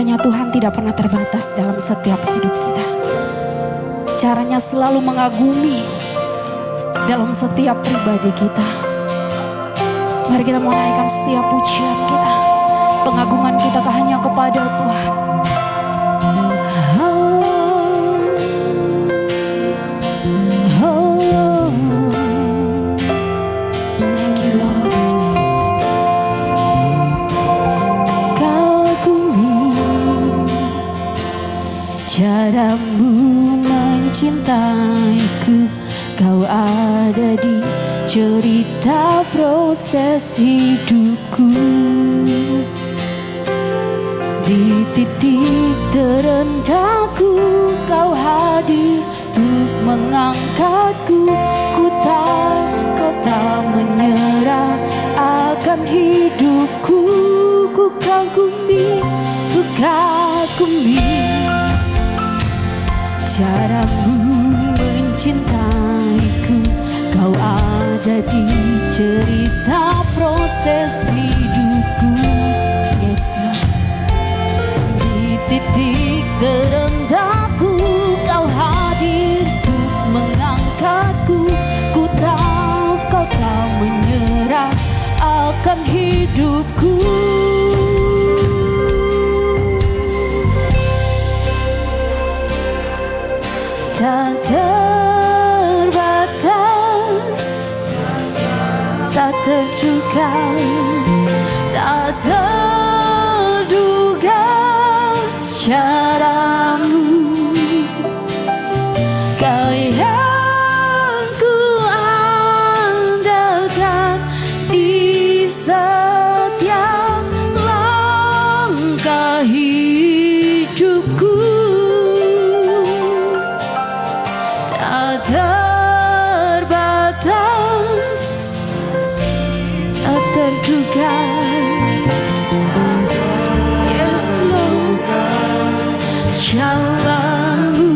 Caranya Tuhan tidak pernah terbatas dalam setiap hidup kita. Caranya selalu mengagumi dalam setiap pribadi kita. Mari kita mau naikkan setiap pujian kita, pengagungan kita hanya kepada Tuhan. Thank you Lord. Kagumi caramu mencintaiku, kau ada di cerita proses hidupku. Di titik terendahku kau hadir untuk mengangkatku. Kau tak menyerah akan hidupku. Ku kagumi caramu mencintaiku, kau ada di cerita proses hidupku. Yes Lord. Di titik terendahku kau hadir untuk mengangkatku. Ku tahu kau tak menyerah akan hidupku. Tak terbatas, tak terduga, tak terduga caramu. Kau yang ku andalkan di setiap langkah hidupku. Tak terbatas, tak terduga. Yes Lord, jalanmu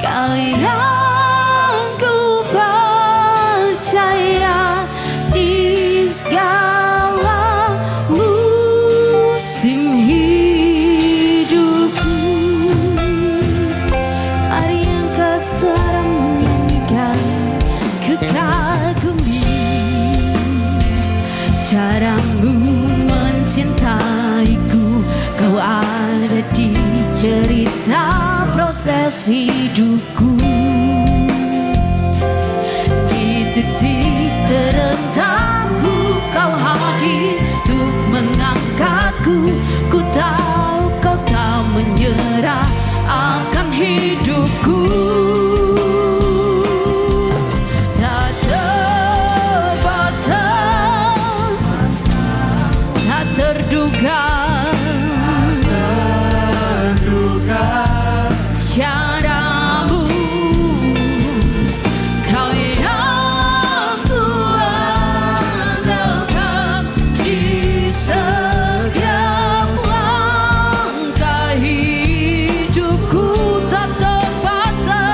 kau yang ku percaya di segala musim hidupku. Mari angkat suara menyanyikan, ku kagumi caramu mencintaiku, kau ada di cerita proses hidupku. Di titik terendahku kau hadir untuk mengangkatku. Ku tahu kau tak menyerah akan hidupku. Tak terbatas, tak terduga, caramu. Kau yang ku andalkan di setiap langkah hidupku. Tak terbatas,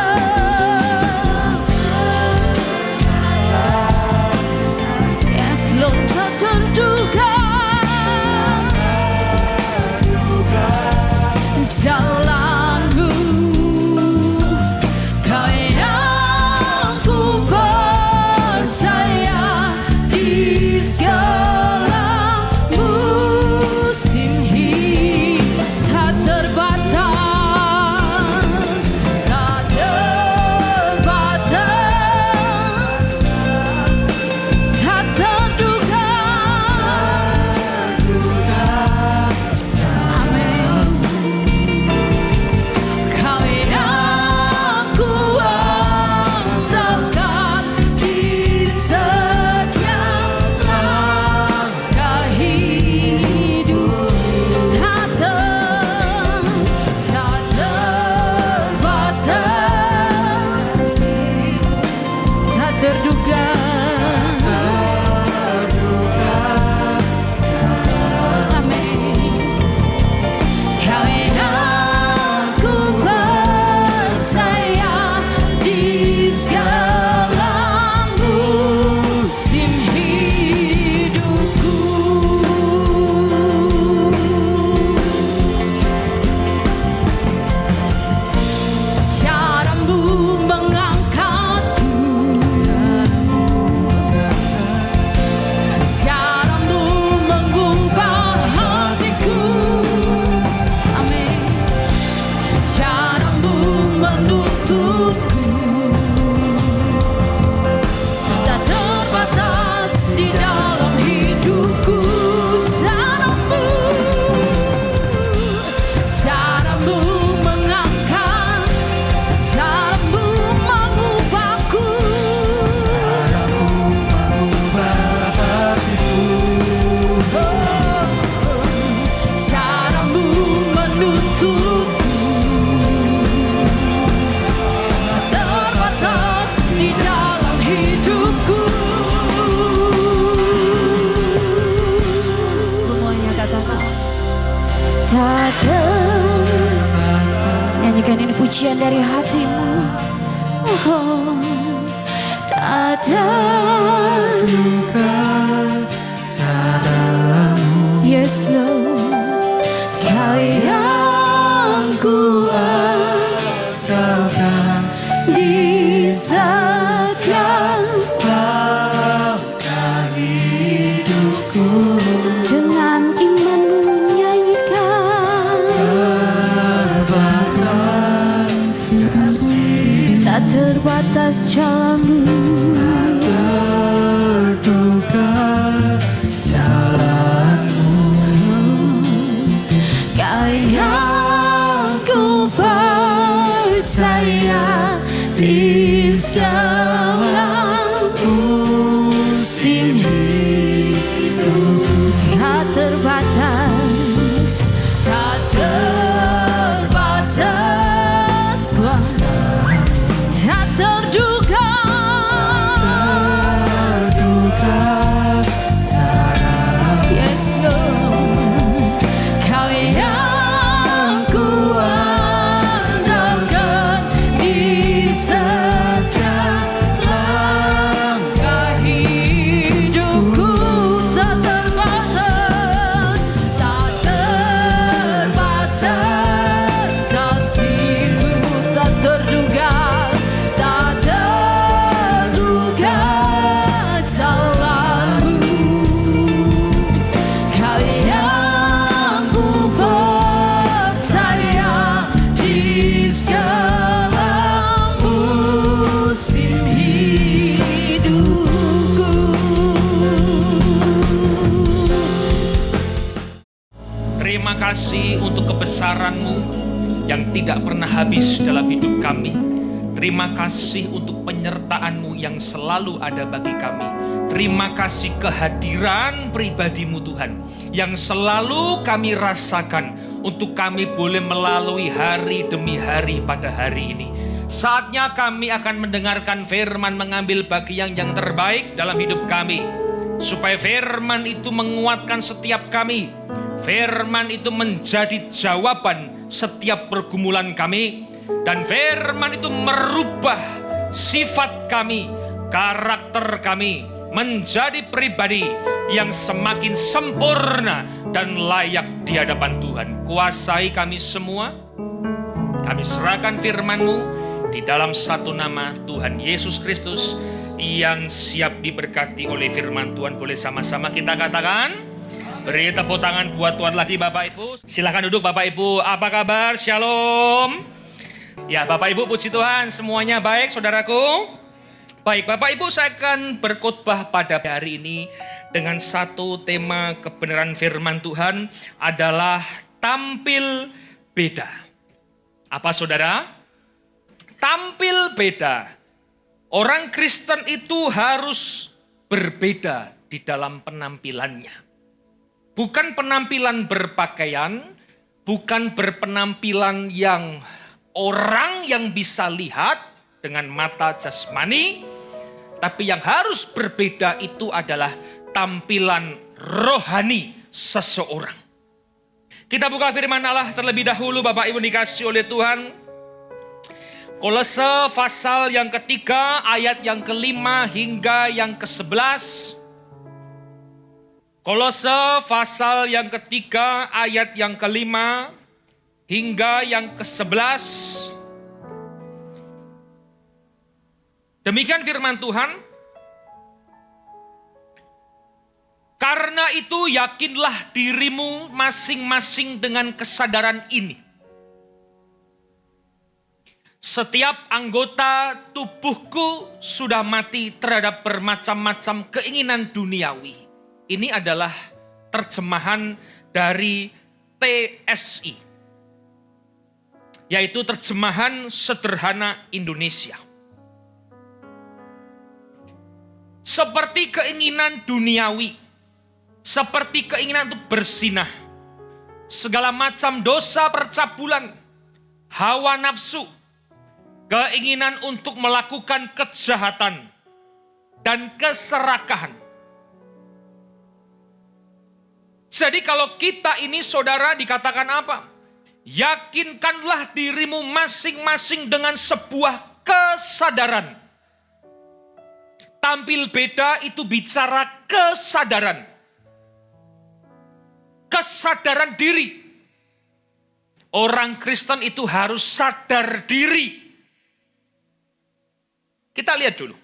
Jadikan ini pujian dari hatimu. Oh, tak terduga caramu. Yes Lord, Kau yang kuandalkan di setiap langkah hidupku. Dengan imanmu nyanyikan terbatas kasih, tak terbatas jalanmu, terduga jalanmu. Kau yang ku percaya di segala musim hidup. Tak terbatas, tak terbatas kuasa, tak terduga cara. Yes Lord, Kau yang kuandalkan di setiap langkah hidupku. Tak terbatas, tak terbatas kasih-Mu, tak terduga, tak terduga jalan-Mu. Kau yang ku percaya di segala musim hidupku. Terima kasih untuk kebesaran-Mu yang tidak pernah habis dalam hidup kami. Terima kasih untuk penyertaan-Mu yang selalu ada bagi kami. Terima kasih kehadiran pribadi-Mu Tuhan, yang selalu kami rasakan untuk kami boleh melalui hari demi hari pada hari ini. Saatnya kami akan mendengarkan firman, mengambil bagian yang terbaik dalam hidup kami. Supaya firman itu menguatkan setiap kami. Firman itu menjadi jawaban setiap pergumulan kami. Dan firman itu merubah sifat kami, karakter kami, menjadi pribadi yang semakin sempurna dan layak di hadapan Tuhan. Kuasai kami semua. Kami serahkan firman-Mu di dalam satu nama Tuhan Yesus Kristus yang siap diberkati oleh firman Tuhan. Boleh sama-sama kita katakan? Beri tepuk tangan buat Tuhan lagi Bapak Ibu. Silakan duduk Bapak Ibu. Apa kabar? Shalom. Ya Bapak Ibu, puji Tuhan, semuanya baik saudaraku. Baik Bapak Ibu, saya akan berkhotbah pada hari ini dengan satu tema kebenaran firman Tuhan adalah tampil beda. Apa saudara? Tampil beda. Orang Kristen itu harus berbeda di dalam penampilannya. Bukan penampilan berpakaian, bukan berpenampilan yang orang yang bisa lihat dengan mata jasmani, tapi yang harus berbeda itu adalah tampilan rohani seseorang. Kita buka firman Allah terlebih dahulu Bapak Ibu dikasih oleh Tuhan. Kolose pasal yang ketiga ayat yang kelima hingga yang ke-11. Kolose pasal yang ketiga ayat yang kelima hingga yang ke-11. Demikian firman Tuhan. Karena itu yakinlah dirimu masing-masing dengan kesadaran ini. Setiap anggota tubuhku sudah mati terhadap bermacam-macam keinginan duniawi. Ini adalah terjemahan dari TSI, yaitu terjemahan sederhana Indonesia. Seperti keinginan duniawi, seperti keinginan untuk berzinah, segala macam dosa percabulan, hawa nafsu, keinginan untuk melakukan kejahatan, dan keserakahan. Jadi kalau kita ini saudara dikatakan apa? Yakinkanlah dirimu masing-masing dengan sebuah kesadaran. Tampil beda itu bicara kesadaran. Kesadaran diri. Orang Kristen itu harus sadar diri. Kita lihat dulu.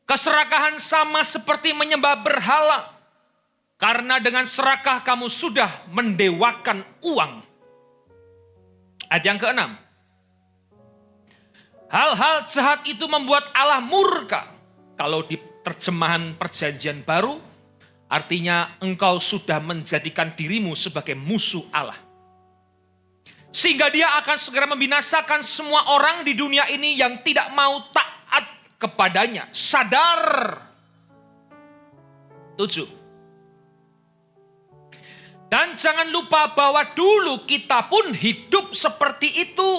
Keserakahan sama seperti menyembah berhala. Karena dengan serakah kamu sudah mendewakan uang. Ayat yang ke-6. Hal-hal jahat itu membuat Allah murka. Kalau di terjemahan Perjanjian Baru, artinya engkau sudah menjadikan dirimu sebagai musuh Allah. Sehingga dia akan segera membinasakan semua orang di dunia ini yang tidak mau taat kepadanya. Sadar. 7. Dan jangan lupa bahwa dulu kita pun hidup seperti itu.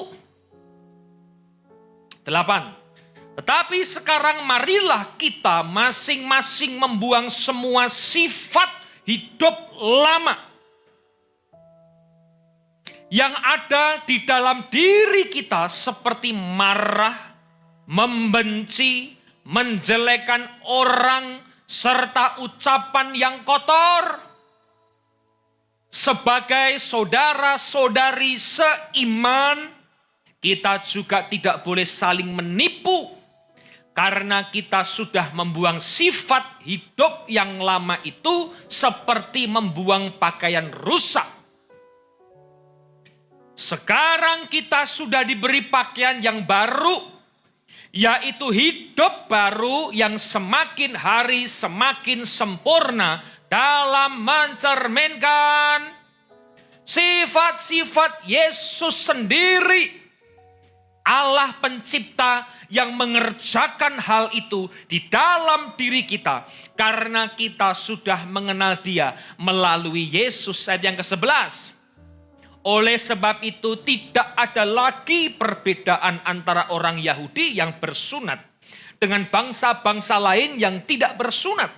8. Tetapi sekarang marilah kita masing-masing membuang semua sifat hidup lama yang ada di dalam diri kita seperti marah, membenci, menjelekan orang, serta ucapan yang kotor. Sebagai saudara-saudari seiman, kita juga tidak boleh saling menipu. Karena kita sudah membuang sifat hidup yang lama itu seperti membuang pakaian rusak. Sekarang kita sudah diberi pakaian yang baru, yaitu hidup baru yang semakin hari semakin sempurna dalam mencerminkan sifat-sifat Yesus sendiri. Allah pencipta yang mengerjakan hal itu di dalam diri kita. Karena kita sudah mengenal Dia melalui Yesus. Ayat yang ke-11. Oleh sebab itu tidak ada lagi perbedaan antara orang Yahudi yang bersunat dengan bangsa-bangsa lain yang tidak bersunat.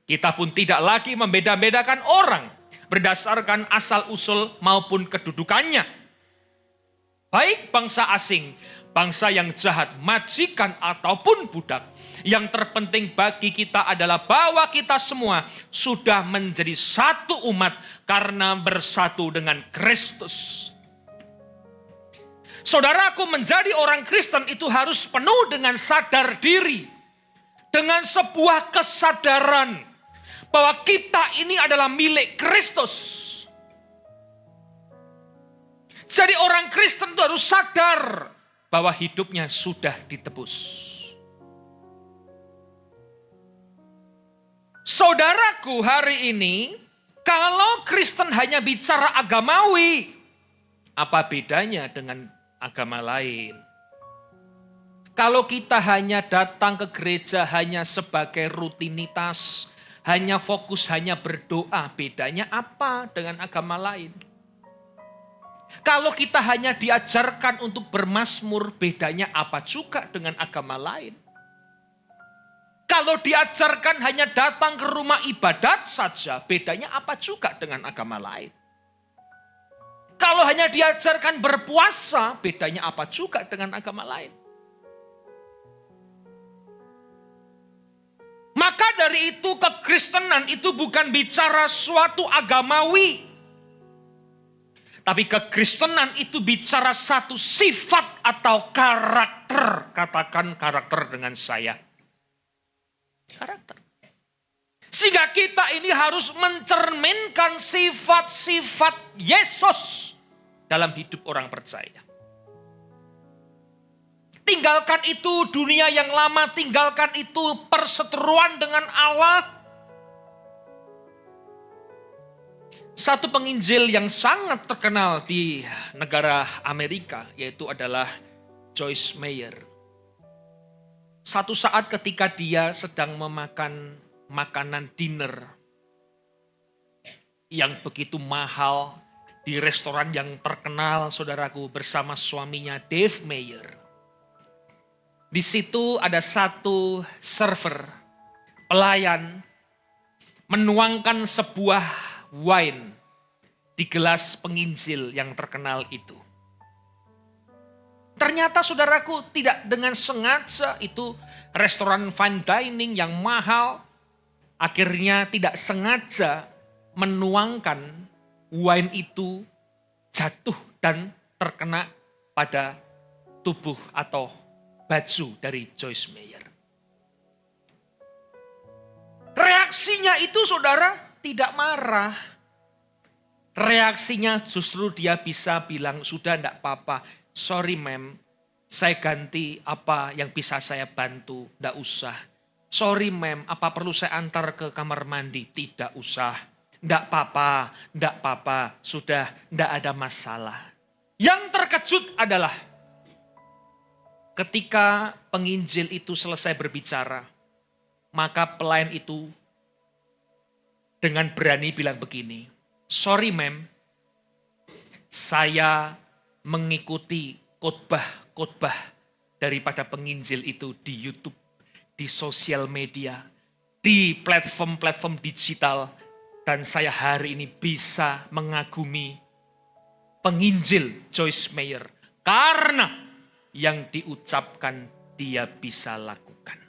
Kita pun tidak lagi membeda-bedakan orang berdasarkan asal-usul maupun kedudukannya. Baik bangsa asing, bangsa yang jahat, majikan ataupun budak. Yang terpenting bagi kita adalah bahwa kita semua sudah menjadi satu umat karena bersatu dengan Kristus. Saudaraku, menjadi orang Kristen itu harus penuh dengan sadar diri. Dengan sebuah kesadaran bahwa kita ini adalah milik Kristus. Jadi orang Kristen itu harus sadar bahwa hidupnya sudah ditebus. Saudaraku, hari ini kalau Kristen hanya bicara agamawi, apa bedanya dengan agama lain? Kalau kita hanya datang ke gereja hanya sebagai rutinitas, hanya fokus, hanya berdoa, bedanya apa dengan agama lain? Kalau kita hanya diajarkan untuk bermazmur, bedanya apa juga dengan agama lain? Kalau diajarkan hanya datang ke rumah ibadat saja, bedanya apa juga dengan agama lain? Kalau hanya diajarkan berpuasa, bedanya apa juga dengan agama lain? Maka dari itu kekristenan itu bukan bicara suatu agamawi. Tapi kekristenan itu bicara satu sifat atau karakter. Katakan karakter dengan saya. Karakter. Sehingga kita ini harus mencerminkan sifat-sifat Yesus dalam hidup orang percaya. Tinggalkan itu dunia yang lama, tinggalkan itu perseteruan dengan Allah. Satu penginjil yang sangat terkenal di negara Amerika yaitu adalah Joyce Meyer. Satu saat ketika dia sedang memakan makanan dinner yang begitu mahal di restoran yang terkenal, saudaraku, bersama suaminya Dave Meyer. Di situ ada satu server, pelayan, menuangkan sebuah wine di gelas penginjil yang terkenal itu. Ternyata saudaraku tidak dengan sengaja itu restoran fine dining yang mahal akhirnya tidak sengaja menuangkan wine itu jatuh dan terkena pada tubuh atau baju dari Joyce Meyer. Reaksinya itu saudara tidak marah. Reaksinya justru dia bisa bilang, sudah enggak apa-apa. Sorry ma'am, saya ganti apa yang bisa saya bantu, enggak usah. Sorry ma'am, apa perlu saya antar ke kamar mandi? Tidak usah. Enggak apa-apa, sudah enggak ada masalah. Yang terkejut adalah ketika penginjil itu selesai berbicara, maka pelayan itu dengan berani bilang begini, sorry ma'am, saya mengikuti khotbah daripada penginjil itu di YouTube, di sosial media, di platform-platform digital, dan saya hari ini bisa mengagumi penginjil Joyce Meyer karena yang diucapkan dia bisa lakukan.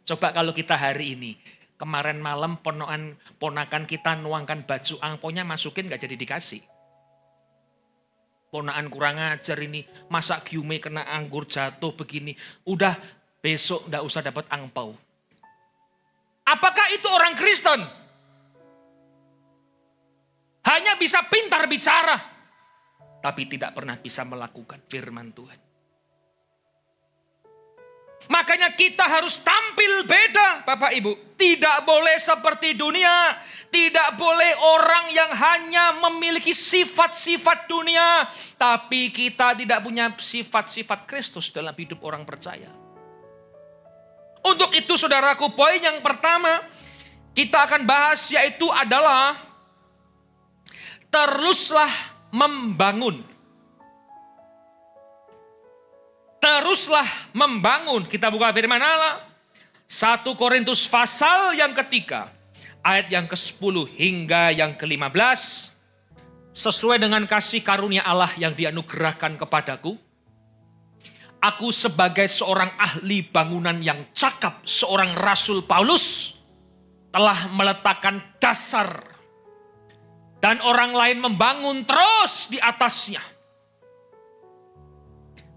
Coba kalau kita hari ini, kemarin malam ponakan kita nuangkan baju angponya masukin gak jadi dikasih. Ponakan kurang ajar ini, masa giume kena anggur jatuh begini. Udah besok gak usah dapat angpau. Apakah itu orang Kristen? Hanya bisa pintar bicara, tapi tidak pernah bisa melakukan firman Tuhan. Makanya kita harus tampil beda, Bapak Ibu. Tidak boleh seperti dunia. Tidak boleh orang yang hanya memiliki sifat-sifat dunia. Tapi kita tidak punya sifat-sifat Kristus dalam hidup orang percaya. Untuk itu saudaraku, poin yang pertama kita akan bahas yaitu adalah teruslah membangun. Teruslah membangun. Kita buka firman Allah. 1 Korintus pasal yang ketiga. Ayat yang ke-10 hingga yang ke-15. Sesuai dengan kasih karunia Allah yang dianugerahkan kepadaku. Aku sebagai seorang ahli bangunan yang cakap, seorang Rasul Paulus, telah meletakkan dasar. Dan orang lain membangun terus di atasnya.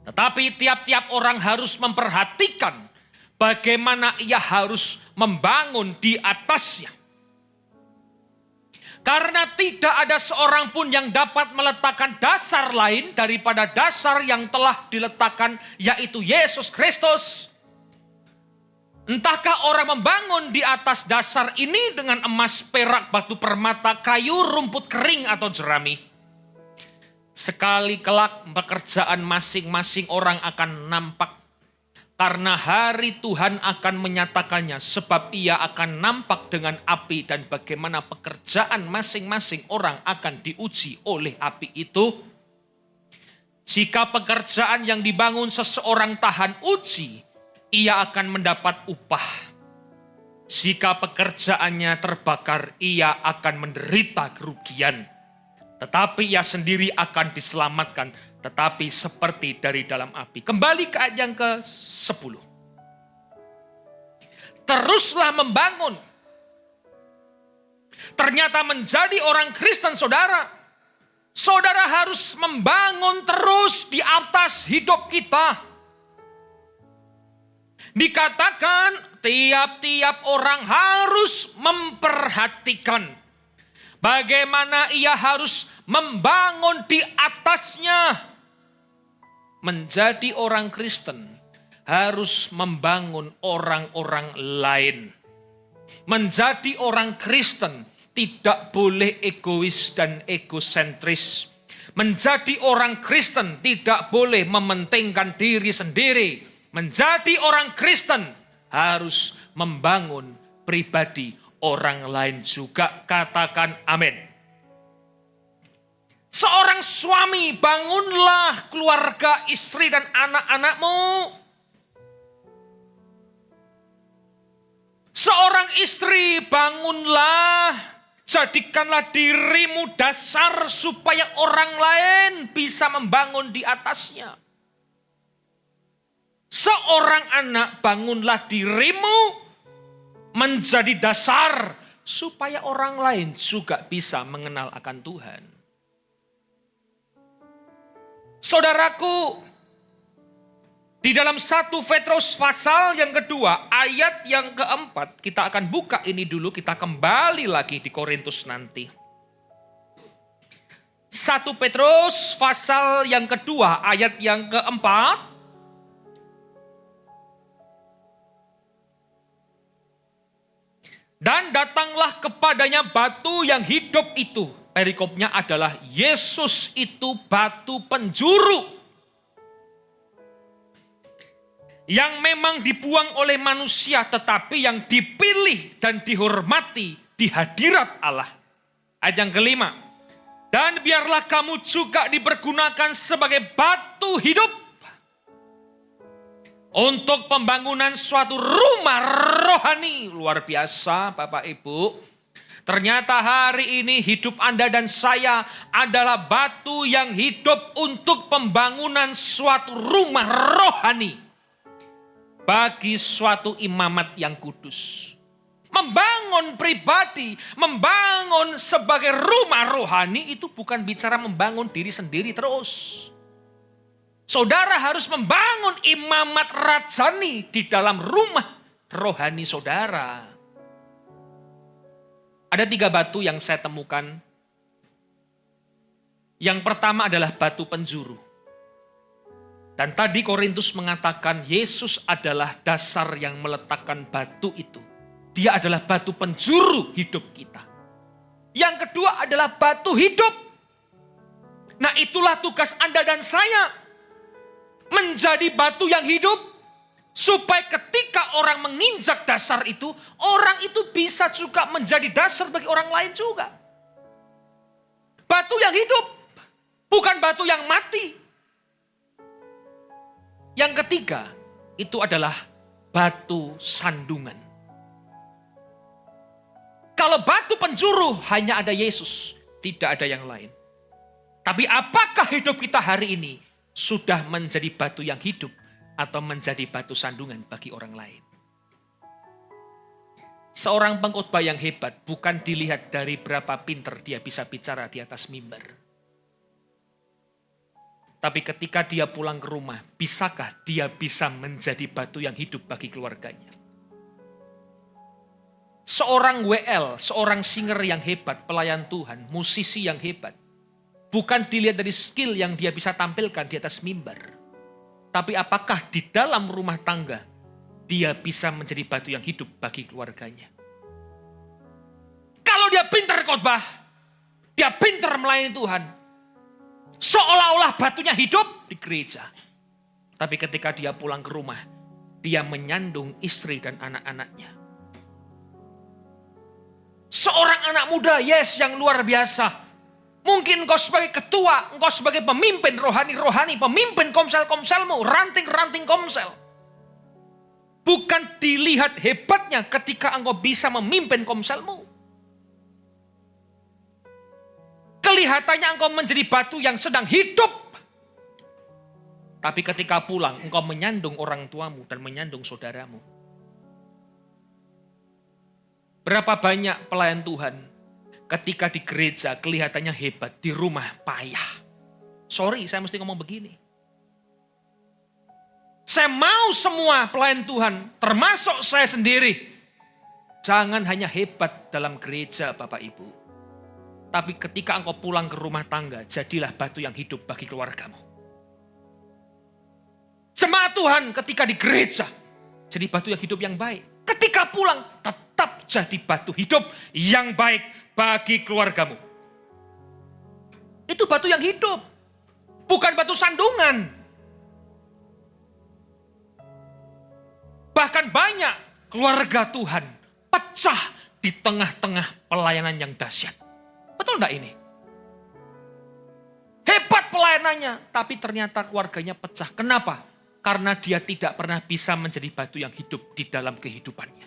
Tetapi tiap-tiap orang harus memperhatikan bagaimana ia harus membangun di atasnya. Karena tidak ada seorang pun yang dapat meletakkan dasar lain daripada dasar yang telah diletakkan, yaitu Yesus Kristus. Entahkah orang membangun di atas dasar ini dengan emas, perak, batu permata, kayu, rumput kering atau jerami. Sekali kelak pekerjaan masing-masing orang akan nampak. Karena hari Tuhan akan menyatakannya, sebab ia akan nampak dengan api, dan bagaimana pekerjaan masing-masing orang akan diuji oleh api itu. Jika pekerjaan yang dibangun seseorang tahan uji, ia akan mendapat upah. Jika pekerjaannya terbakar, ia akan menderita kerugian. Tetapi ia sendiri akan diselamatkan, tetapi seperti dari dalam api. Kembali ke ayat yang ke-10. Teruslah membangun. Ternyata menjadi orang Kristen saudara harus membangun terus di atas hidup kita. Dikatakan tiap-tiap orang harus memperhatikan bagaimana ia harus membangun di atasnya. Menjadi orang Kristen harus membangun orang-orang lain. Menjadi orang Kristen tidak boleh egois dan egosentris. Menjadi orang Kristen tidak boleh mementingkan diri sendiri. Menjadi orang Kristen harus membangun pribadi orang lain juga. Katakan amin. Seorang suami, bangunlah keluarga, istri dan anak-anakmu. Seorang istri, bangunlah. Jadikanlah dirimu dasar supaya orang lain bisa membangun di atasnya. Seorang anak, bangunlah dirimu menjadi dasar supaya orang lain juga bisa mengenal akan Tuhan. Saudaraku, di dalam 1 Petrus pasal yang kedua, ayat yang keempat, kita akan buka ini dulu, kita kembali lagi di Korintus nanti. 1 Petrus pasal yang kedua, ayat yang keempat. Dan datanglah kepadanya batu yang hidup itu. Perikopnya adalah Yesus itu batu penjuru. Yang memang dibuang oleh manusia tetapi yang dipilih dan dihormati di hadirat Allah. Ayat yang kelima. Dan biarlah kamu juga dipergunakan sebagai batu hidup. Untuk pembangunan suatu rumah rohani. Luar biasa Bapak Ibu. Ternyata hari ini hidup Anda dan saya adalah batu yang hidup untuk pembangunan suatu rumah rohani. Bagi suatu imamat yang kudus. Membangun pribadi, membangun sebagai rumah rohani itu bukan bicara membangun diri sendiri terus. Saudara harus membangun imamat rajani di dalam rumah rohani saudara. Ada 3 batu yang saya temukan. Yang pertama adalah batu penjuru. Dan tadi Korintus mengatakan Yesus adalah dasar yang meletakkan batu itu. Dia adalah batu penjuru hidup kita. Yang kedua adalah batu hidup. Nah itulah tugas Anda dan saya. Menjadi batu yang hidup. Supaya ketika orang menginjak dasar itu. Orang itu bisa juga menjadi dasar bagi orang lain juga. Batu yang hidup. Bukan batu yang mati. Yang ketiga. Itu adalah batu sandungan. Kalau batu penjuru hanya ada Yesus. Tidak ada yang lain. Tapi apakah hidup kita hari ini sudah menjadi batu yang hidup atau menjadi batu sandungan bagi orang lain? Seorang pengkhotbah yang hebat bukan dilihat dari berapa pinter dia bisa bicara di atas mimbar. Tapi ketika dia pulang ke rumah, bisakah dia bisa menjadi batu yang hidup bagi keluarganya? Seorang WL, seorang singer yang hebat, pelayan Tuhan, musisi yang hebat, bukan dilihat dari skill yang dia bisa tampilkan di atas mimbar. Tapi apakah di dalam rumah tangga dia bisa menjadi batu yang hidup bagi keluarganya? Kalau dia pintar khotbah, dia pintar melayani Tuhan, seolah-olah batunya hidup di gereja. Tapi ketika dia pulang ke rumah, dia menyandung istri dan anak-anaknya. Seorang anak muda, yes, yang luar biasa. Mungkin engkau sebagai ketua, engkau sebagai pemimpin rohani-rohani, pemimpin komsel-komselmu, ranting-ranting komsel. Bukan dilihat hebatnya ketika engkau bisa memimpin komselmu. Kelihatannya engkau menjadi batu yang sedang hidup. Tapi ketika pulang, engkau menyandung orang tuamu dan menyandung saudaramu. Berapa banyak pelayan Tuhan ketika di gereja kelihatannya hebat, di rumah payah. Sorry, saya mesti ngomong begini. Saya mau semua pelayan Tuhan, termasuk saya sendiri. Jangan hanya hebat dalam gereja Bapak Ibu. Tapi ketika engkau pulang ke rumah tangga, jadilah batu yang hidup bagi keluargamu. Jemaat Tuhan ketika di gereja, jadi batu yang hidup yang baik. Ketika pulang, tetap jadi batu hidup yang baik bagi keluargamu. Itu batu yang hidup, bukan batu sandungan. Bahkan banyak keluarga Tuhan pecah di tengah-tengah pelayanan yang dahsyat. Betul enggak ini? Hebat pelayanannya, tapi ternyata keluarganya pecah. Kenapa? Karena dia tidak pernah bisa menjadi batu yang hidup di dalam kehidupannya.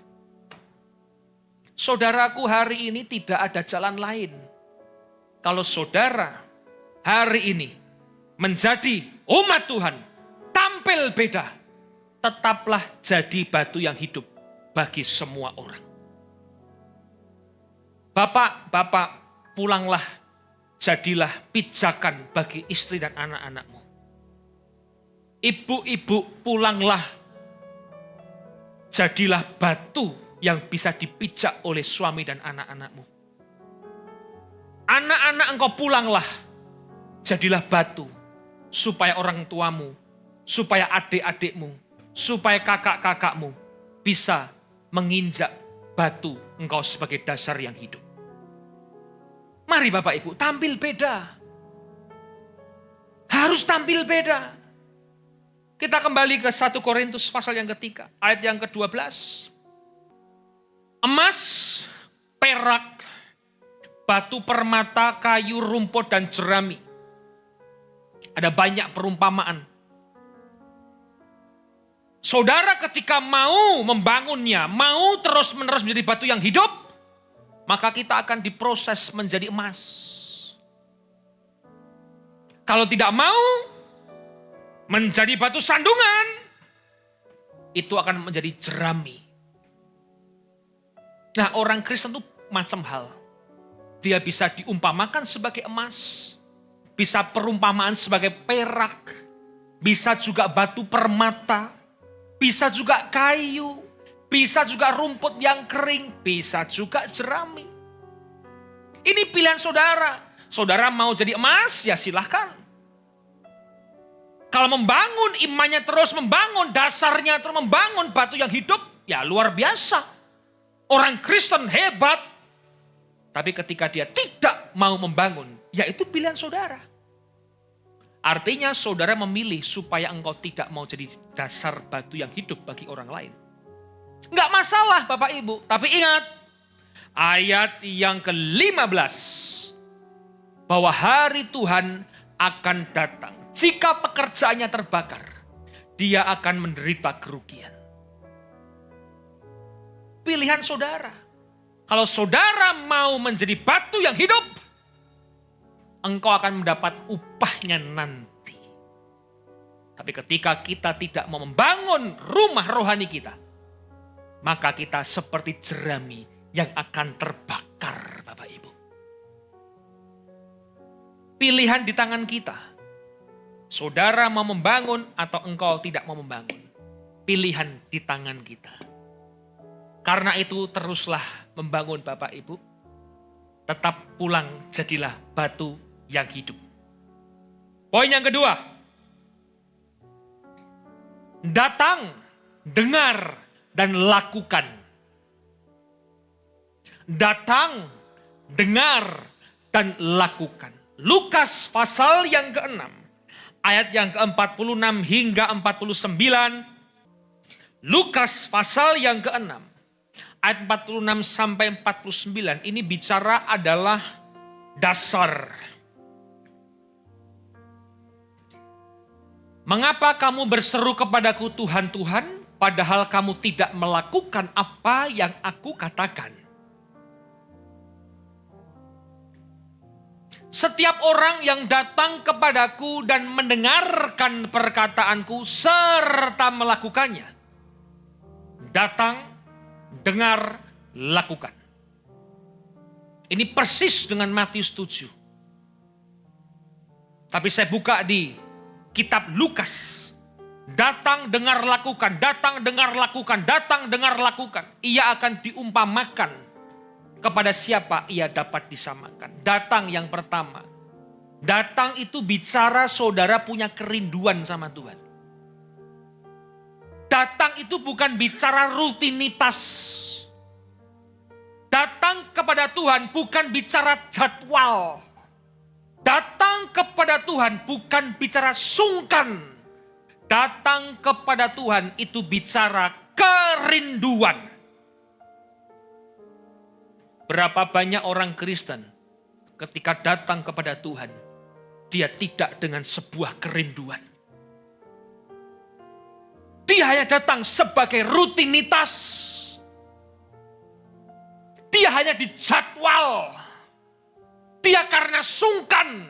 Saudaraku, hari ini tidak ada jalan lain. Kalau saudara hari ini menjadi umat Tuhan, tampil beda, tetaplah jadi batu yang hidup bagi semua orang. Bapak, pulanglah, jadilah pijakan bagi istri dan anak-anakmu. Ibu-ibu, pulanglah, jadilah batu yang bisa dipijak oleh suami dan anak-anakmu. Anak-anak engkau pulanglah, jadilah batu, supaya orang tuamu, supaya adik-adikmu, supaya kakak-kakakmu bisa menginjak batu engkau sebagai dasar yang hidup. Mari Bapak Ibu, tampil beda. Harus tampil beda. Kita kembali ke 1 Korintus pasal yang ketiga, ayat yang ke-12. Emas, perak, batu permata, kayu, rumput, dan jerami. Ada banyak perumpamaan. Saudara ketika mau membangunnya, mau terus-menerus menjadi batu yang hidup, maka kita akan diproses menjadi emas. Kalau tidak mau menjadi batu sandungan, itu akan menjadi jerami. Nah, orang Kristen itu macam hal. Dia bisa diumpamakan sebagai emas, bisa perumpamaan sebagai perak, bisa juga batu permata, bisa juga kayu, bisa juga rumput yang kering, bisa juga jerami. Ini pilihan saudara. Saudara mau jadi emas, ya silahkan. Kalau membangun imannya terus membangun, dasarnya terus membangun batu yang hidup, ya luar biasa. Orang Kristen hebat. Tapi ketika dia tidak mau membangun, ya itu pilihan saudara. Artinya saudara memilih supaya engkau tidak mau jadi dasar batu yang hidup bagi orang lain. Enggak masalah Bapak Ibu. Tapi ingat, ayat yang ke-15. Bahwa hari Tuhan akan datang. Jika pekerjaannya terbakar, dia akan menderita kerugian. Pilihan saudara. Kalau saudara mau menjadi batu yang hidup, engkau akan mendapat upahnya nanti. Tapi ketika kita tidak mau membangun rumah rohani kita, maka kita seperti jerami yang akan terbakar, Bapak Ibu. Pilihan di tangan kita. Saudara mau membangun atau engkau tidak mau membangun. Pilihan di tangan kita. Karena itu teruslah membangun Bapak Ibu. Tetap pulang jadilah batu yang hidup. Poin yang kedua. Datang, dengar, dan lakukan. Datang, dengar, dan lakukan. Lukas pasal yang ke-6. Ayat yang ke-46 hingga 49. Lukas pasal yang ke-6. Ayat 46 sampai 49. Ini bicara adalah dasar. Mengapa kamu berseru kepadaku Tuhan, Tuhan, padahal kamu tidak melakukan apa yang aku katakan? Setiap orang yang datang kepadaku dan mendengarkan perkataanku serta melakukannya. Datang, dengar, lakukan. Ini persis dengan Matius 7. Tapi saya buka di kitab Lukas. Datang, dengar, lakukan. Datang, dengar, lakukan. Datang, dengar, lakukan. Ia akan diumpamakan. Kepada siapa ia dapat disamakan. Datang yang pertama. Datang itu bicara saudara punya kerinduan sama Tuhan. Datang itu bukan bicara rutinitas. Datang kepada Tuhan bukan bicara jadwal. Datang kepada Tuhan bukan bicara sungkan. Datang kepada Tuhan itu bicara kerinduan. Berapa banyak orang Kristen ketika datang kepada Tuhan, dia tidak dengan sebuah kerinduan. Dia hanya datang sebagai rutinitas. hanya dijadwal. Dia karena sungkan.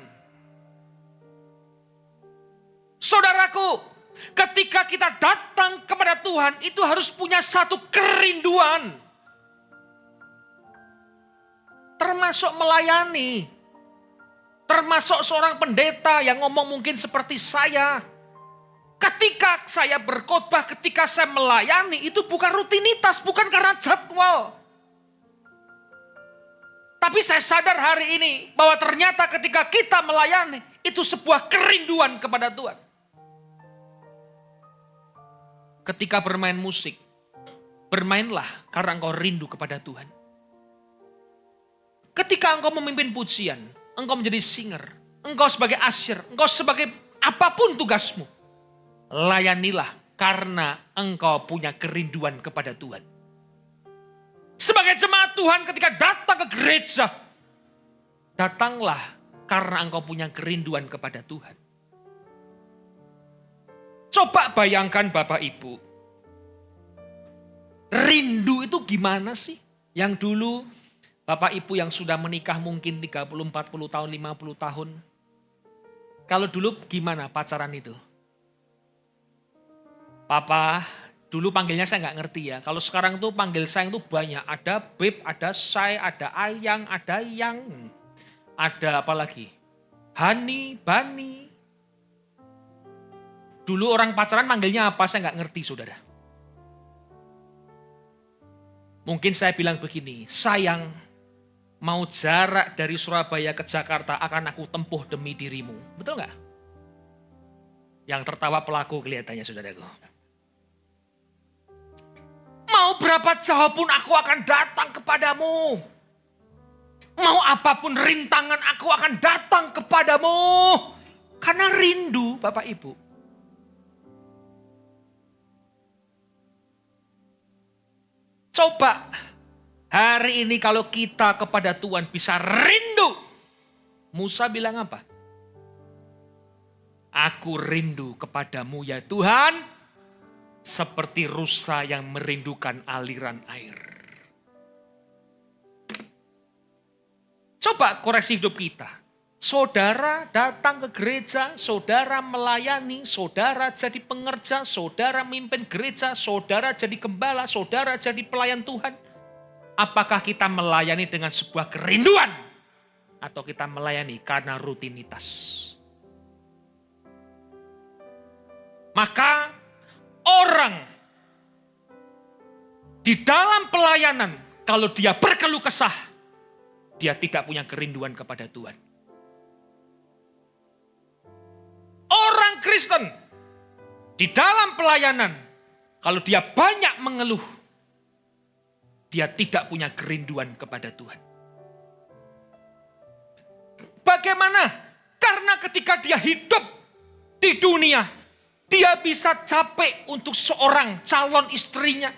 Saudaraku, ketika kita datang kepada Tuhan, itu harus punya satu kerinduan. Termasuk melayani. Termasuk seorang pendeta yang ngomong mungkin seperti saya. Ketika saya berkhotbah, ketika saya melayani, itu bukan rutinitas, bukan karena jadwal. Tapi saya sadar hari ini bahwa ternyata ketika kita melayani, itu sebuah kerinduan kepada Tuhan. Ketika bermain musik, bermainlah karena engkau rindu kepada Tuhan. Ketika engkau memimpin pujian, engkau menjadi singer, engkau sebagai asyir, engkau sebagai apapun tugasmu, layanilah karena engkau punya kerinduan kepada Tuhan. Sebagai jemaat Tuhan ketika datang ke gereja, datanglah karena engkau punya kerinduan kepada Tuhan. Coba bayangkan Bapak Ibu, rindu itu gimana sih? Yang dulu Bapak Ibu yang sudah menikah mungkin 30, 40 tahun, 50 tahun. Kalau dulu gimana pacaran itu? Papa, dulu panggilnya saya nggak ngerti ya. Kalau sekarang tuh panggil sayang tuh banyak. Ada beb, ada say, ada ayang, ada yang. Ada apa lagi? Hani, bani. Dulu orang pacaran manggilnya apa saya nggak ngerti saudara. Mungkin saya bilang begini, sayang mau jarak dari Surabaya ke Jakarta akan aku tempuh demi dirimu. Betul nggak? Yang tertawa pelaku kelihatannya saudaraku. Mau berapa jauh pun aku akan datang kepadamu. Mau apapun rintangan aku akan datang kepadamu. Karena rindu Bapak Ibu. Coba hari ini kalau kita kepada Tuhan bisa rindu. Musa bilang apa? Aku rindu kepadamu ya Tuhan. Seperti rusa yang merindukan aliran air. Coba koreksi hidup kita. Saudara datang ke gereja, saudara melayani, saudara jadi pengerja, saudara memimpin gereja, saudara jadi gembala, saudara jadi pelayan Tuhan. Apakah kita melayani dengan sebuah kerinduan? Atau kita melayani karena rutinitas? Maka orang di dalam pelayanan, kalau dia berkeluh kesah, dia tidak punya kerinduan kepada Tuhan. Orang Kristen di dalam pelayanan, kalau dia banyak mengeluh, dia tidak punya kerinduan kepada Tuhan. Bagaimana? Karena ketika dia hidup di dunia, dia bisa capek untuk seorang calon istrinya.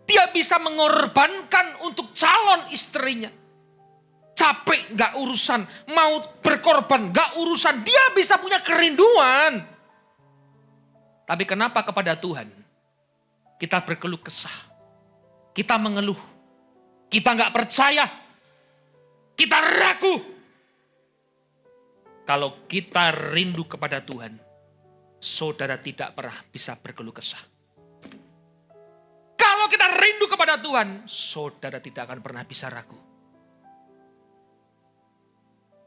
Dia bisa mengorbankan untuk calon istrinya. Capek gak urusan, mau berkorban gak urusan. Dia bisa punya kerinduan. Tapi kenapa kepada Tuhan kita berkeluh kesah? Kita mengeluh. Kita gak percaya. Kita ragu. Kalau kita rindu kepada Tuhan, saudara tidak pernah bisa berkeluh kesah. Kalau kita rindu kepada Tuhan, saudara tidak akan pernah bisa ragu.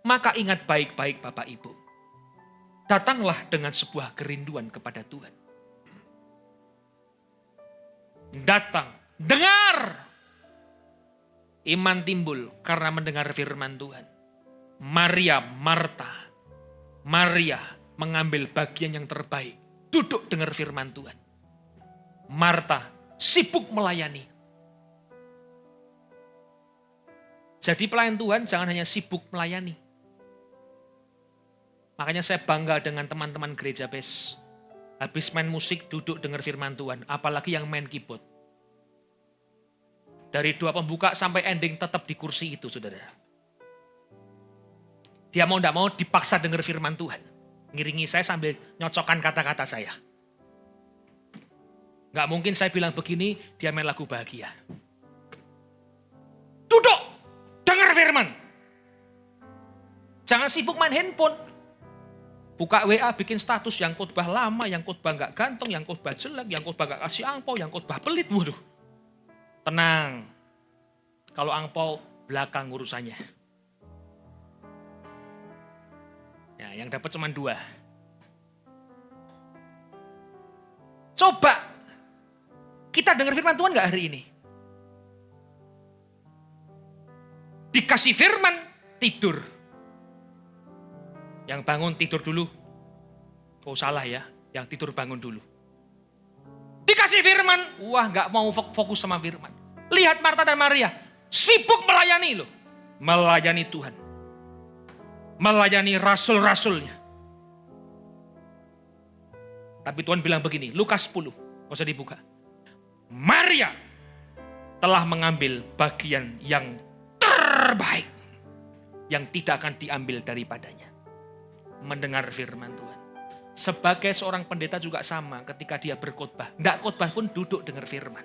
Maka ingat baik-baik Bapak Ibu. Datanglah dengan sebuah kerinduan kepada Tuhan. Datang, dengar. Iman timbul karena mendengar firman Tuhan. Maria, Marta. Maria mengambil bagian yang terbaik. Duduk dengar firman Tuhan. Marta sibuk melayani. Jadi pelayan Tuhan jangan hanya sibuk melayani. Makanya saya bangga dengan teman-teman gereja BES. Habis main musik duduk dengar firman Tuhan. Apalagi yang main keyboard. Dari doa pembuka sampai ending tetap di kursi itu saudara. Dia mau tidak mau dipaksa dengar firman Tuhan. Ngiringi saya sambil nyocokkan kata-kata saya. Gak mungkin saya bilang begini, dia main lagu bahagia. Duduk, firman. Jangan sibuk main handphone. Buka WA, bikin status yang khotbah lama, yang khotbah gak ganteng, yang khotbah jelek, yang khotbah gak kasih angpau, yang khotbah pelit. Waduh. Tenang. Kalau angpau, belakang urusannya. Ya, yang dapat cuma 2. Coba kita dengar firman Tuhan gak hari ini? Dikasih firman, tidur. Yang bangun tidur dulu. Oh salah ya, yang tidur bangun dulu. Dikasih firman, wah gak mau fokus sama firman. Lihat Marta dan Maria, sibuk melayani loh. Melayani Tuhan. Melayani rasul-rasulnya. Tapi Tuhan bilang begini, Lukas 10, gak usah dibuka. Maria telah mengambil bagian yang terbaik. Yang tidak akan diambil daripadanya. Mendengar firman Tuhan. Sebagai seorang pendeta juga sama ketika dia berkhotbah. Nggak khotbah pun duduk dengar firman.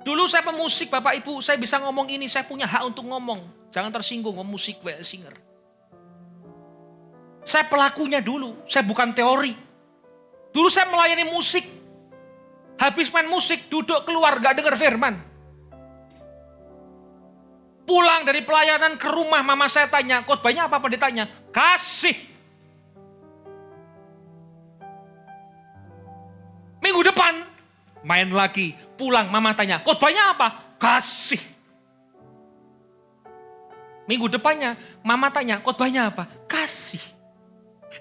Dulu saya pemusik Bapak Ibu, saya bisa ngomong ini, saya punya hak untuk ngomong. Jangan tersinggung, musik well singer. Saya pelakunya dulu, saya bukan teori. Dulu saya melayani musik. Habis main musik, duduk keluar, gak dengar firman. Pulang dari pelayanan ke rumah, mama saya tanya, khotbahnya apa pendetanya? Kasih. Minggu depan, main lagi. Pulang, mama tanya, khotbahnya apa? Kasih. Minggu depannya, mama tanya, khotbahnya apa? Kasih.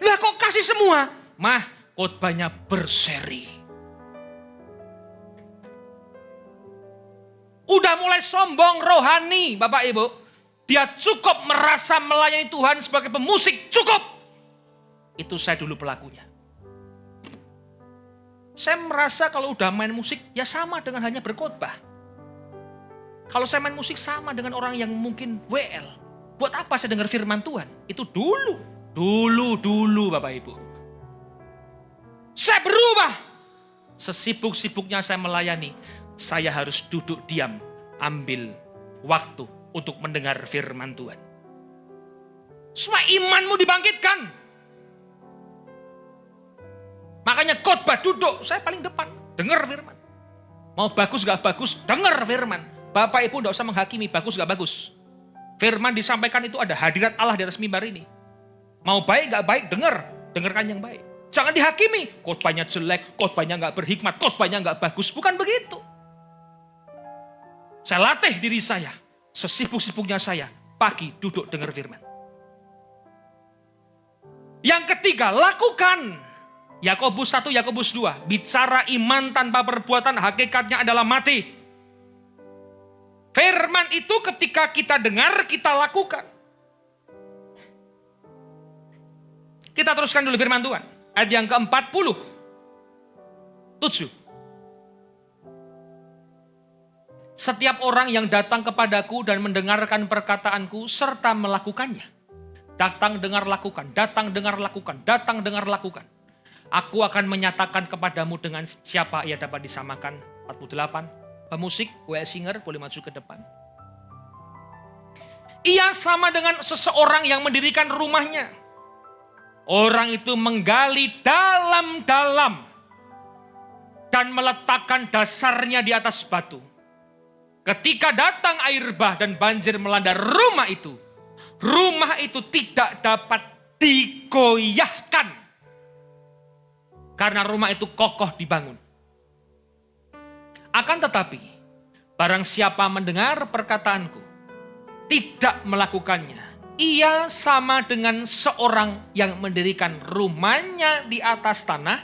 Lah kok kasih semua? Mah, khotbahnya berseri. Udah mulai sombong rohani Bapak Ibu. Dia cukup merasa melayani Tuhan sebagai pemusik, cukup. Itu saya dulu pelakunya. Saya merasa kalau udah main musik ya sama dengan hanya berkhotbah. Kalau saya main musik sama dengan orang yang mungkin WL. Buat apa saya dengar firman Tuhan? Itu dulu. Dulu Bapak Ibu. Saya berubah. Sesibuk-sibuknya saya melayani. Saya harus duduk diam, ambil waktu untuk mendengar firman Tuhan. Supaya imanmu dibangkitkan. Makanya khotbah duduk, saya paling depan, dengar firman. Mau bagus gak bagus, dengar firman. Bapak Ibu gak usah menghakimi bagus gak bagus. Firman disampaikan itu ada hadirat Allah di atas mimbar ini. Mau baik gak baik, dengarkan yang baik. Jangan dihakimi, khotbahnya jelek, khotbahnya gak berhikmat, khotbahnya gak bagus. Bukan begitu. Saya latih diri saya, sesibuk-sibuknya saya, pagi duduk dengar firman. Yang ketiga, lakukan. Yakobus 1, Yakobus 2, bicara iman tanpa perbuatan hakikatnya adalah mati. Firman itu ketika kita dengar, kita lakukan. Kita teruskan dulu firman Tuhan. Ayat yang ke-47. Setiap orang yang datang kepadaku dan mendengarkan perkataanku serta melakukannya. Datang, dengar, lakukan. Datang, dengar, lakukan. Datang, dengar, lakukan. Aku akan menyatakan kepadamu dengan siapa ia dapat disamakan. 48. Pemusik, well singer, boleh maju ke depan. Ia sama dengan seseorang yang mendirikan rumahnya. Orang itu menggali dalam-dalam dan meletakkan dasarnya di atas batu. Ketika datang air bah dan banjir melanda rumah itu tidak dapat digoyahkan. Karena rumah itu kokoh dibangun. Akan tetapi, barang siapa mendengar perkataanku, tidak melakukannya, ia sama dengan seorang yang mendirikan rumahnya di atas tanah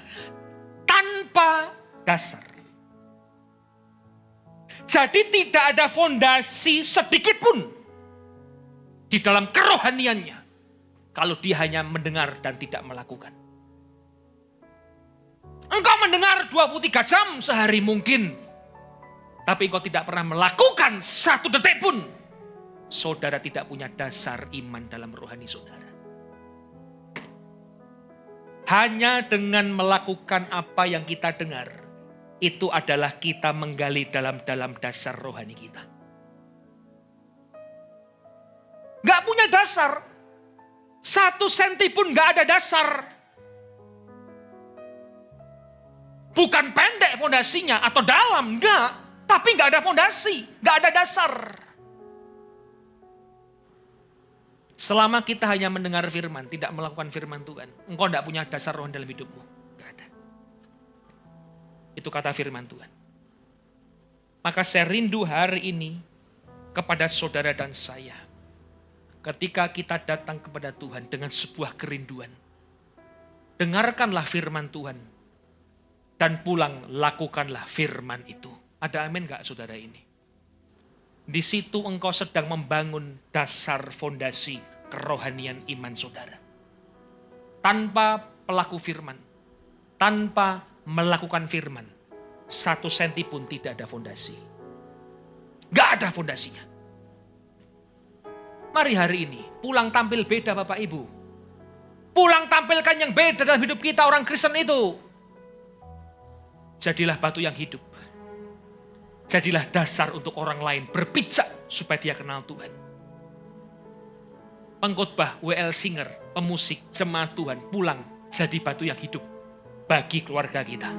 tanpa dasar. Jadi tidak ada fondasi sedikit pun di dalam kerohaniannya kalau dia hanya mendengar dan tidak melakukan. Engkau mendengar 23 jam sehari mungkin, tapi engkau tidak pernah melakukan 1 detik pun. Saudara tidak punya dasar iman dalam rohani saudara. Hanya dengan melakukan apa yang kita dengar, itu adalah kita menggali dalam dasar rohani kita. Gak punya dasar. 1 senti pun gak ada dasar. Bukan pendek fondasinya atau dalam, enggak. Tapi gak ada fondasi, gak ada dasar. Selama kita hanya mendengar firman, tidak melakukan firman Tuhan, engkau gak punya dasar roh dalam hidupmu. Gak ada. Itu kata firman Tuhan. Maka saya rindu hari ini kepada saudara dan saya. Ketika kita datang kepada Tuhan dengan sebuah kerinduan. Dengarkanlah firman Tuhan. Dan pulang lakukanlah firman itu. Ada amin gak saudara ini? Di situ engkau sedang membangun dasar fondasi kerohanian iman saudara. Tanpa pelaku firman. Tanpa melakukan firman. 1 senti pun tidak ada fondasi. Gak ada fondasinya. Mari hari ini pulang tampil beda Bapak Ibu. Pulang tampilkan yang beda dalam hidup kita orang Kristen itu. Jadilah batu yang hidup. Jadilah dasar untuk orang lain berpijak supaya dia kenal Tuhan. Pengkhotbah, W.L. Singer, pemusik, jemaat Tuhan pulang jadi batu yang hidup bagi keluarga kita.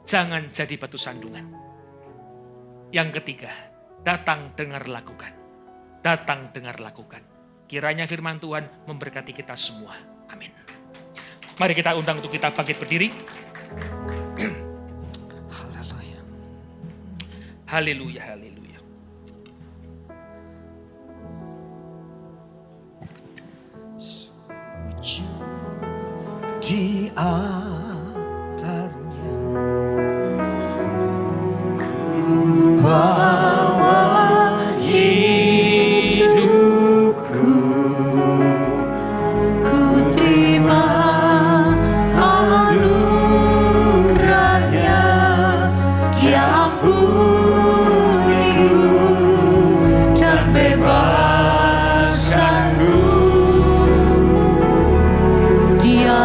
Jangan jadi batu sandungan. Yang ketiga, datang dengar lakukan. Datang dengar lakukan. Kiranya firman Tuhan memberkati kita semua. Amin. Mari kita undang untuk kita bangkit berdiri. Haleluya. Haleluya, haleluya. Suci di altarnya, ku bawa hidupku, ku terima anugerahnya, diampuniku dan bebaskanku. Dia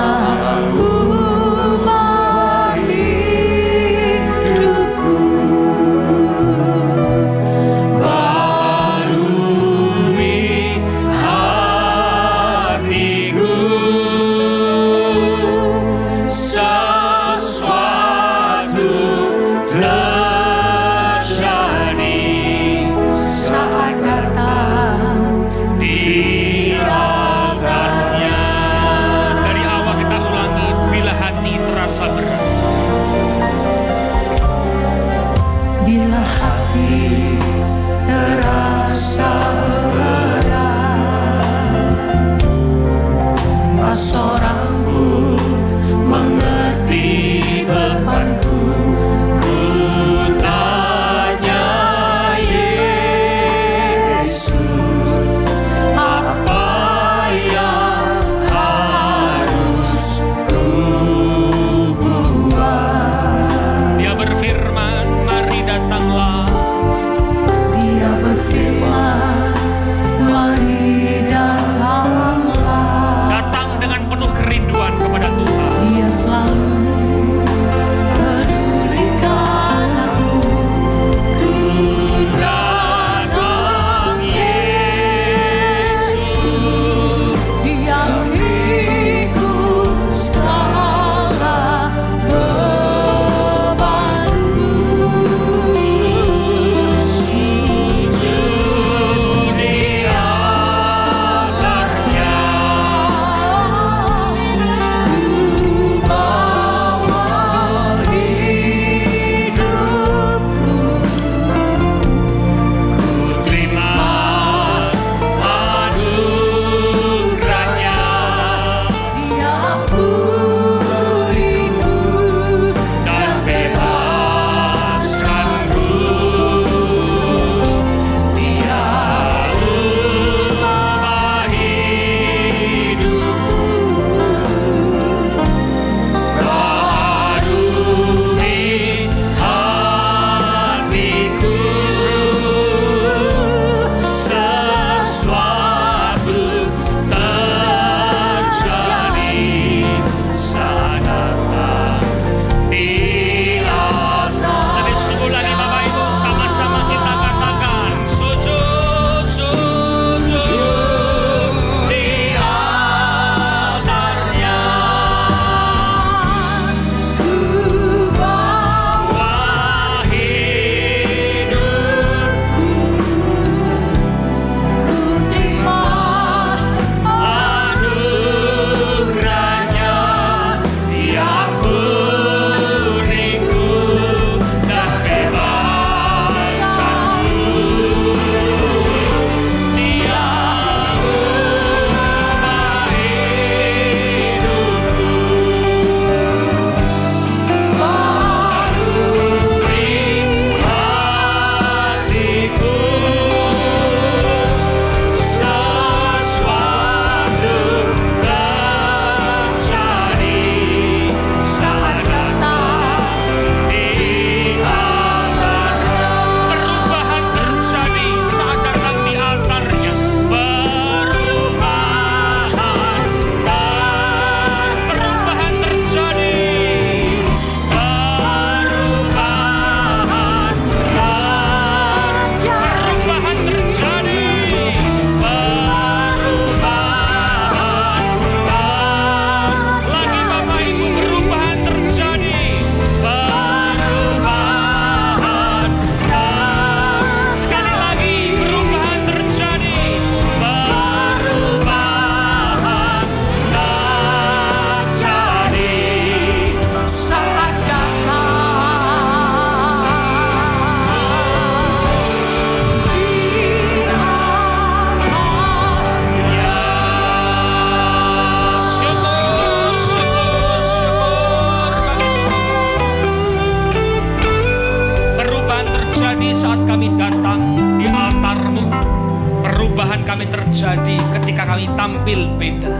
terjadi ketika kami tampil beda.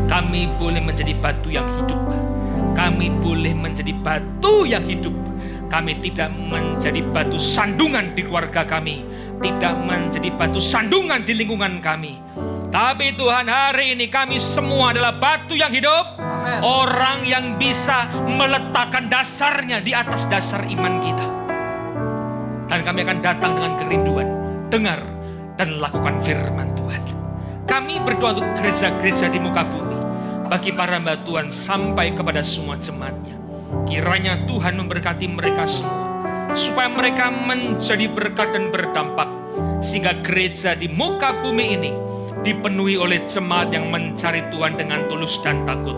Kami boleh menjadi batu yang hidup. Kami boleh menjadi batu yang hidup. Kami tidak menjadi batu sandungan di keluarga kami, tidak menjadi batu sandungan di lingkungan kami. Tapi Tuhan, hari ini kami semua adalah batu yang hidup. Amen. Orang yang bisa meletakkan dasarnya di atas dasar iman kita. Dan kami akan datang dengan kerinduan, dengar dan lakukan firman Tuhan. Kami berdoa untuk gereja-gereja di muka bumi, bagi para hamba Tuhan sampai kepada semua jemaatnya. Kiranya Tuhan memberkati mereka semua, supaya mereka menjadi berkat dan berdampak, sehingga gereja di muka bumi ini dipenuhi oleh jemaat yang mencari Tuhan dengan tulus dan takut.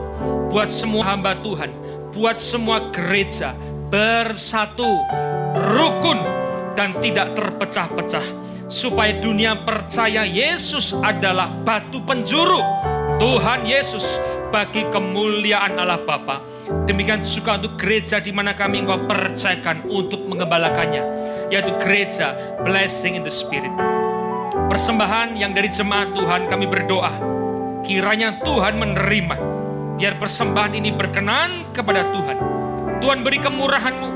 Buat semua hamba Tuhan, buat semua gereja bersatu, rukun dan tidak terpecah-pecah, supaya dunia percaya Yesus adalah batu penjuru Tuhan Yesus bagi kemuliaan Allah Bapa. Demikian juga untuk gereja di mana kami Engkau percayakan untuk mengembalakannya, yaitu gereja Blessing in the Spirit. Persembahan yang dari jemaat Tuhan, kami berdoa kiranya Tuhan menerima, biar persembahan ini berkenan kepada Tuhan. Tuhan beri kemurahan-Mu,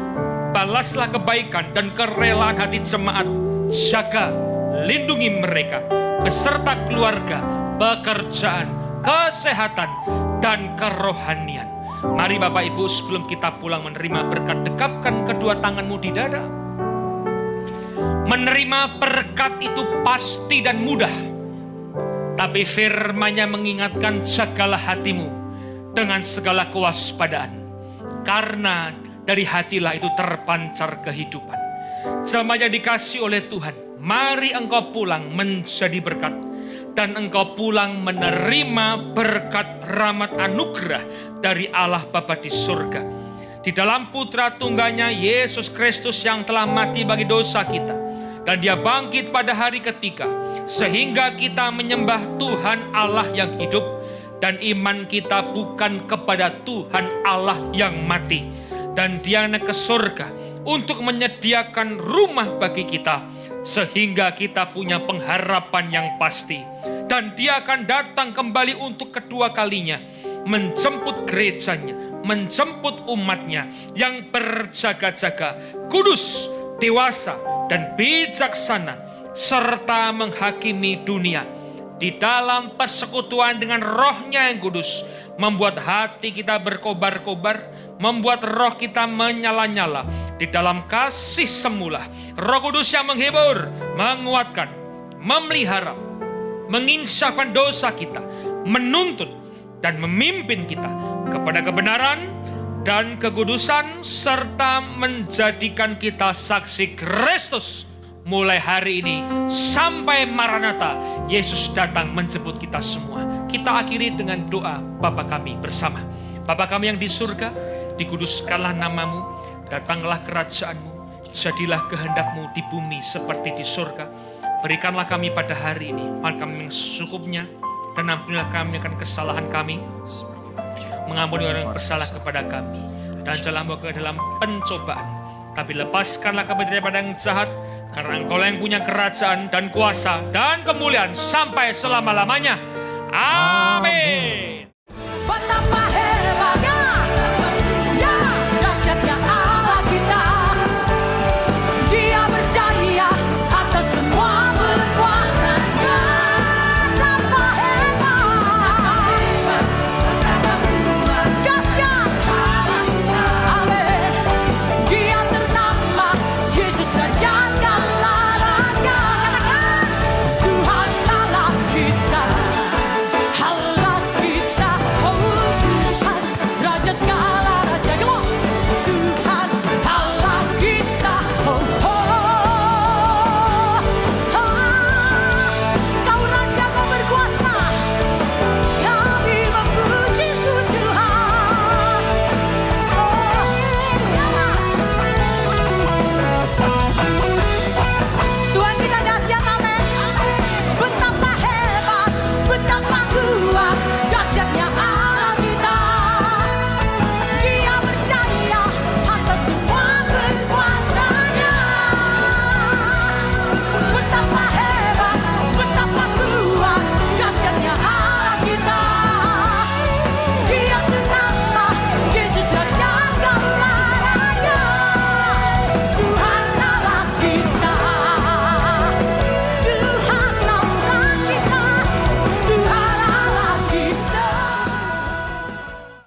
balaslah kebaikan dan kerelaan hati jemaat. Jaga, lindungi mereka beserta keluarga, pekerjaan, kesehatan, dan kerohanian. Mari Bapak Ibu, sebelum kita pulang menerima berkat, dekapkan kedua tanganmu di dada. Menerima berkat itu pasti dan mudah, tapi firman-Nya mengingatkan, jagalah hatimu dengan segala kewaspadaan, karena dari hatilah itu terpancar kehidupan. Jemaat yang dikasih oleh Tuhan, mari engkau pulang menjadi berkat, dan engkau pulang menerima berkat rahmat anugerah dari Allah Bapa di surga. Di dalam Putra Tunggalnya Yesus Kristus yang telah mati bagi dosa kita, dan Dia bangkit pada hari ketiga, sehingga kita menyembah Tuhan Allah yang hidup, dan iman kita bukan kepada Tuhan Allah yang mati. Dan Dia naik ke surga untuk menyediakan rumah bagi kita, sehingga kita punya pengharapan yang pasti. Dan Dia akan datang kembali untuk kedua kalinya, menjemput gerejanya, menjemput umatnya yang berjaga-jaga, kudus, dewasa, dan bijaksana, serta menghakimi dunia. Di dalam persekutuan dengan Roh-Nya yang kudus, membuat hati kita berkobar-kobar, membuat roh kita menyala-nyala di dalam kasih semula. Roh Kudus yang menghibur, menguatkan, memelihara, menginsafkan dosa kita, menuntun dan memimpin kita kepada kebenaran dan kekudusan, serta menjadikan kita saksi Kristus mulai hari ini sampai Maranatha, Yesus datang menjemput kita semua. Kita akhiri dengan doa Bapa kami bersama. Bapa kami yang di surga, dikuduskanlah namamu, datanglah kerajaan-Mu, jadilah kehendak-Mu di bumi seperti di surga. Berikanlah kami pada hari ini makan kami yang secukupnya, dan ampunilah kami akan kesalahan kami, mengampuni orang yang bersalah kepada kami, dan janganlah membawa ke dalam pencobaan, tapi lepaskanlah kami daripada yang jahat, karena Engkau yang punya kerajaan dan kuasa dan kemuliaan sampai selama-lamanya. Amin.